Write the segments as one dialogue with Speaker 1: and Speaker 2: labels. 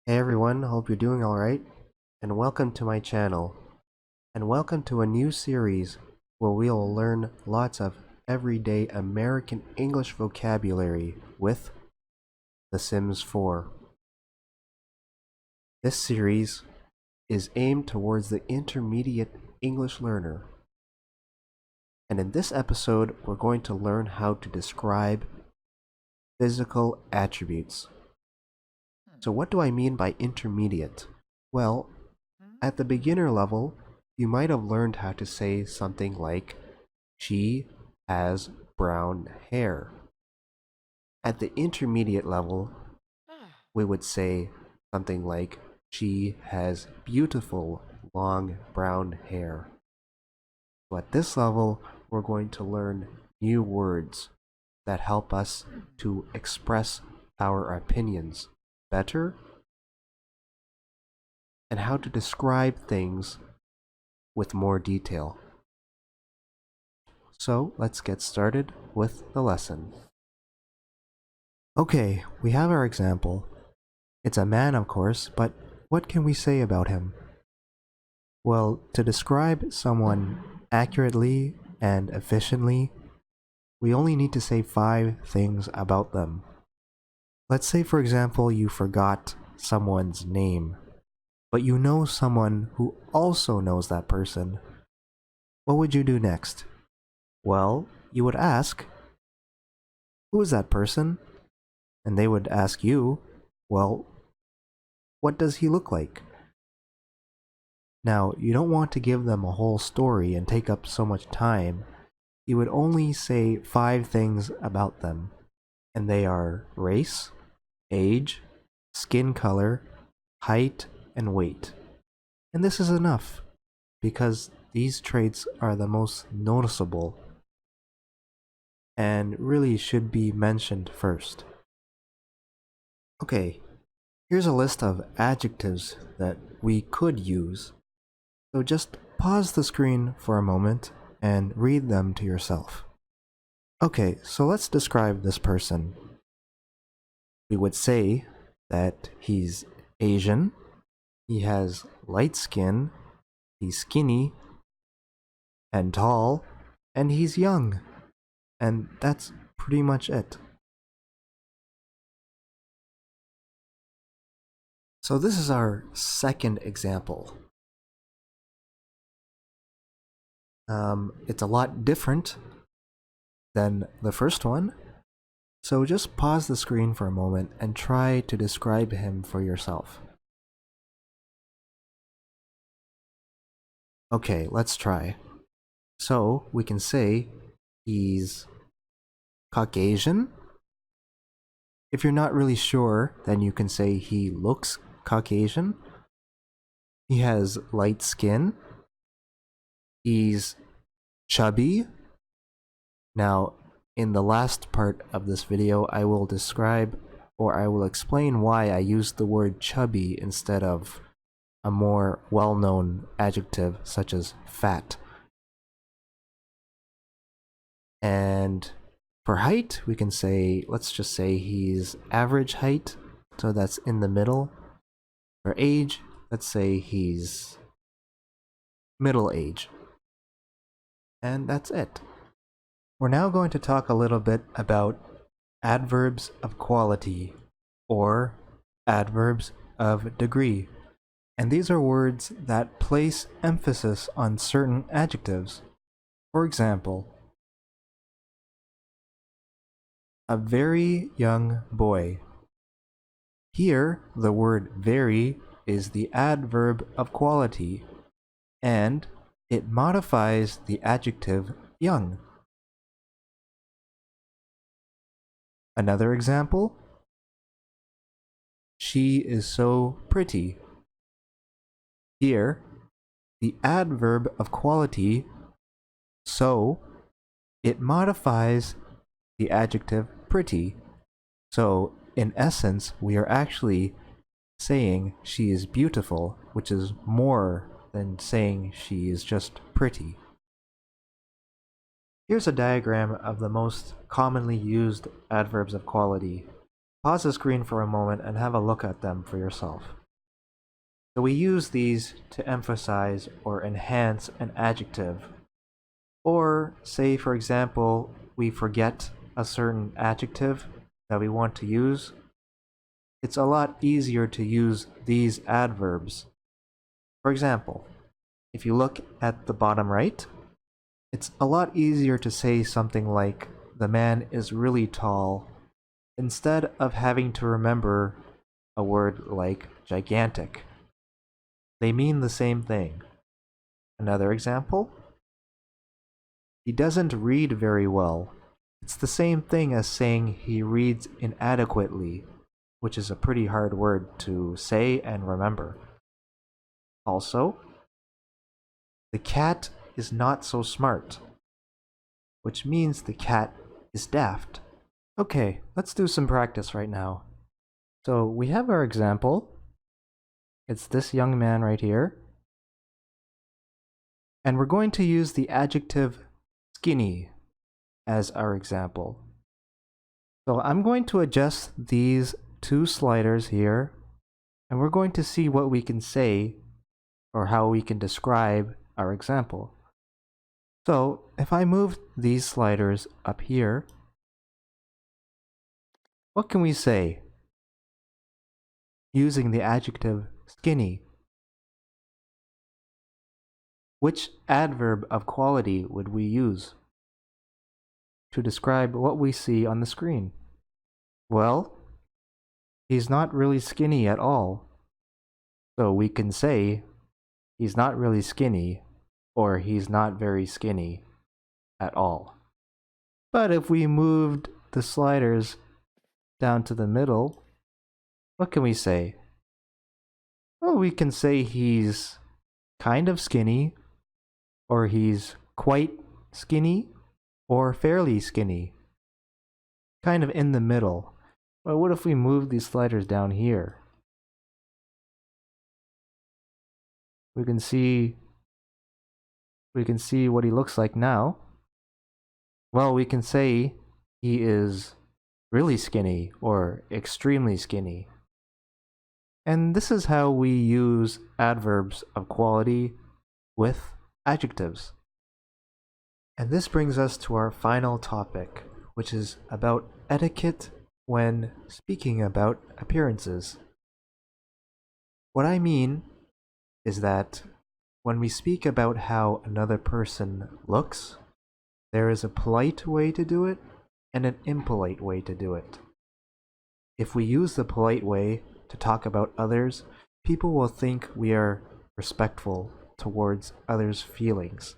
Speaker 1: Hey everyone, hope you're doing alright, and welcome to my channel, and welcome to a new series where we'll learn lots of everyday American English vocabulary with The Sims 4. This series is aimed towards the intermediate English learner, and in this episode we're going to learn how to describe physical attributes. So what do I mean by intermediate? Well, at the beginner level, you might have learned how to say something like, she has brown hair. At the intermediate level, we would say something like, she has beautiful long brown hair. So at this level, we're going to learn new words that help us to express our opinions better and how to describe things with more detail. So let's get started with the lesson. Okay, we have our example. It's a man, of course, but what can we say about him? Well, to describe someone accurately and efficiently, we only need to say 5 things about them. Let's say, for example, you forgot someone's name, but you know someone who also knows that person. What would you do next? Well, you would ask, who is that person? And they would ask you, well, what does he look like? Now, you don't want to give them a whole story and take up so much time. You would only say 5 things about them, and they are race, age, skin color, height, and weight. And this is enough, because these traits are the most noticeable and really should be mentioned first. Okay, here's a list of adjectives that we could use. So just pause the screen for a moment and read them to yourself. Okay, so let's describe this person. We would say that he's Asian, he has light skin, he's skinny and tall, and he's young. And that's pretty much it. So this is our second example. It's a lot different than the first one, so just pause the screen for a moment and try to describe him for yourself. Okay, let's try. So we can say he's Caucasian. If you're not really sure, then you can say he looks Caucasian. He has light skin. He's chubby. Now, in the last part of this video, I will describe or I will explain why I used the word chubby instead of a more well-known adjective such as fat. And for height, we can say, let's just say he's average height, so that's in the middle. For age, let's say he's middle age. And that's it. We're now going to talk a little bit about adverbs of quality, or adverbs of degree. And these are words that place emphasis on certain adjectives. For example, a very young boy. Here, the word very is the adverb of quality, and it modifies the adjective young. Another example, she is so pretty. Here, the adverb of quality, so, it modifies the adjective pretty. So, in essence, we are actually saying she is beautiful, which is more than saying she is just pretty. Here's a diagram of the most commonly used adverbs of quality. Pause the screen for a moment and have a look at them for yourself. So we use these to emphasize or enhance an adjective. Or say, for example, we forget a certain adjective that we want to use. It's a lot easier to use these adverbs. For example, if you look at the bottom right, it's a lot easier to say something like, the man is really tall, instead of having to remember a word like gigantic. They mean the same thing. Another example? He doesn't read very well. It's the same thing as saying he reads inadequately, which is a pretty hard word to say and remember. Also, the cat is not so smart, which means the cat is daft. Okay, let's do some practice right now. So we have our example. It's this young man right here. And we're going to use the adjective skinny as our example. So I'm going to adjust these two sliders here, and we're going to see what we can say or how we can describe our example. So if I move these sliders up here, what can we say using the adjective skinny? Which adverb of quality would we use to describe what we see on the screen? Well, he's not really skinny at all. So we can say he's not really skinny or he's not very skinny at all. But if we moved the sliders down to the middle, what can we say? Well, we can say he's kind of skinny, or he's quite skinny, or fairly skinny. Kind of in the middle. But what if we move these sliders down here? We can see what he looks like now. Well, we can say he is really skinny or extremely skinny. And this is how we use adverbs of quality with adjectives. And this brings us to our final topic, which is about etiquette when speaking about appearances. What I mean is that when we speak about how another person looks, there is a polite way to do it and an impolite way to do it. If we use the polite way to talk about others, people will think we are respectful towards others' feelings.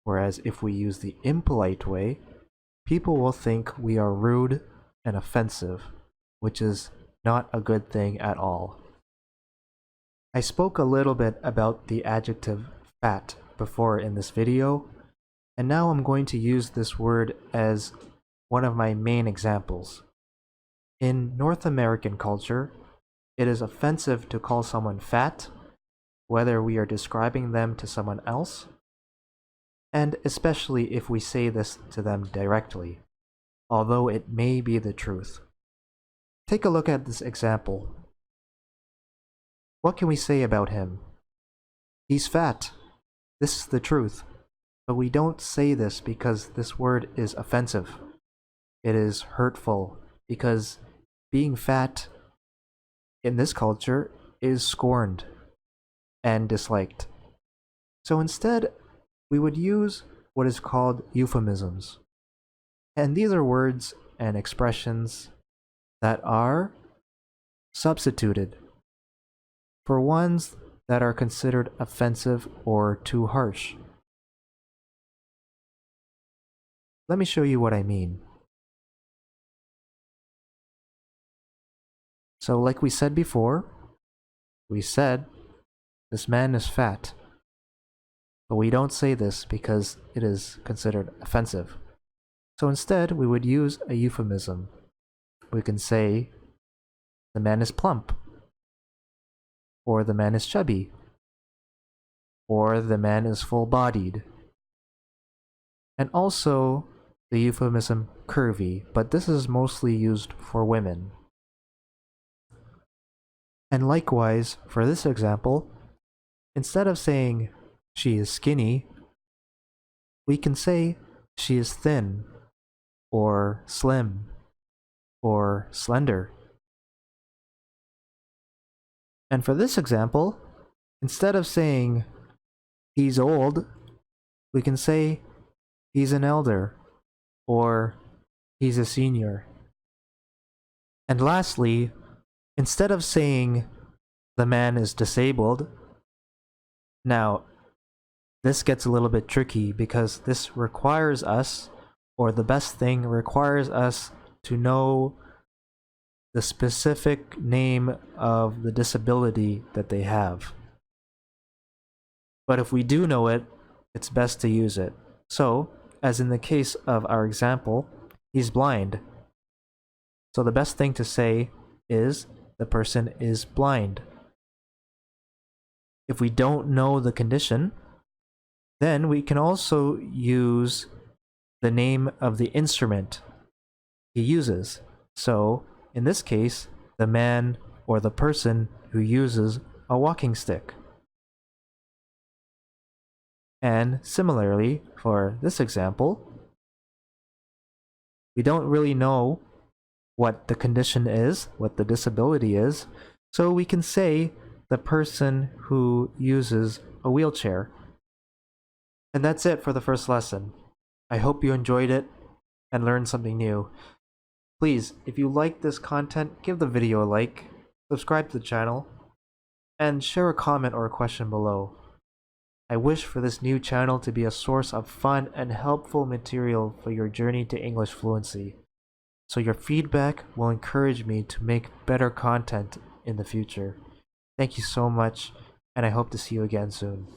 Speaker 1: Whereas if we use the impolite way, people will think we are rude and offensive, which is not a good thing at all. I spoke a little bit about the adjective fat before in this video, and now I'm going to use this word as one of my main examples. In North American culture, it is offensive to call someone fat, whether we are describing them to someone else, and especially if we say this to them directly, although it may be the truth. Take a look at this example. What can we say about him? He's fat. This is the truth. But we don't say this because this word is offensive. It is hurtful because being fat in this culture is scorned and disliked. So instead, we would use what is called euphemisms. And these are words and expressions that are substituted for ones that are considered offensive or too harsh. Let me show you what I mean. So like we said before, we said, this man is fat. But we don't say this because it is considered offensive. So instead, we would use a euphemism. We can say, the man is plump, or the man is chubby, or the man is full-bodied. And also the euphemism curvy, but this is mostly used for women. And likewise, for this example, instead of saying she is skinny, we can say she is thin, or slim, or slender. And for this example, instead of saying he's old, we can say he's an elder, or he's a senior. And lastly, instead of saying the man is disabled, now this gets a little bit tricky because this requires us, or the best thing requires us to know the specific name of the disability that they have. But if we do know it, it's best to use it. So, as in the case of our example, he's blind. So the best thing to say is the person is blind. If we don't know the condition, then we can also use the name of the instrument he uses. So, in this case, the man or the person who uses a walking stick. And similarly, for this example, we don't really know what the condition is, what the disability is, so we can say the person who uses a wheelchair. And that's it for the first lesson. I hope you enjoyed it and learned something new. Please, if you like this content, give the video a like, subscribe to the channel, and share a comment or a question below. I wish for this new channel to be a source of fun and helpful material for your journey to English fluency. So your feedback will encourage me to make better content in the future. Thank you so much, and I hope to see you again soon.